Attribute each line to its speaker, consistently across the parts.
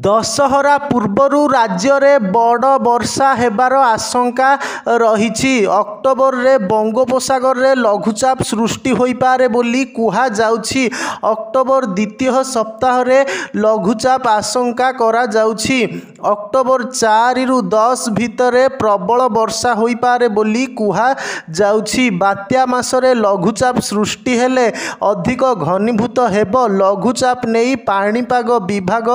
Speaker 1: दशहरा पूर्वरु राज्य में बड़ वर्षा हेबार आशंका रही। अक्टोबर रे बंगोपसागर रे लघुचाप सृष्टि होई पारे बोली कुहा जाउछि। अक्टोबर द्वितीय सप्ताह रे लघुचाप आशंका करा जाउछि। अक्टोबर 4 रु 10 भितरे प्रबल वर्षा होई पारे बोली कुहा जाउछि। बात्या मासरे लघुचाप सृष्टि हेले अधिक घनीभूत हेब। लघुचाप नेई पाणीपाग विभाग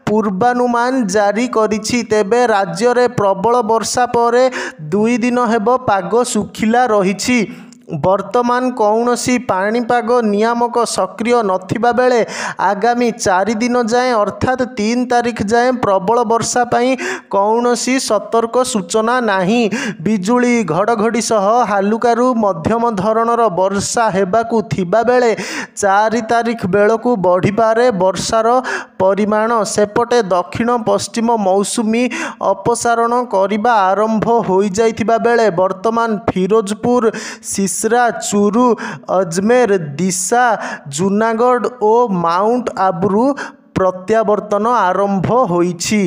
Speaker 1: पूर्वानुमान जारी करिछि। तेबे राज्य रे प्रबल वर्षा परे 2 दिन हेब पाग सुखिला रहिछि। वर्तमान कौनसी पाणीपाग नियामक सक्रिय नथिबा बेले आगामी 4 दिन जाए अर्थात 3 तारीख जाए प्रबल वर्षा पाई कौनसी सतर्क सूचना नाही। बिजुली घड़घड़ी सह हालुकारु मध्यम धरणर वर्षा हेबाकु थिबा बेले 4 तारीख बेलकु बढ़ी पारे वर्षार परिमाण। सेपटे दक्षिण पश्चिम मौसुमी अपसारण करिबा आरंभ होई जाइथिबा बेले वर्तमान फिरोजपुर, सिसरा, चुरू, अजमेर, दिशा, जूनागढ़ और माउंट आबू प्रत्यावर्तन आरंभ होइछि।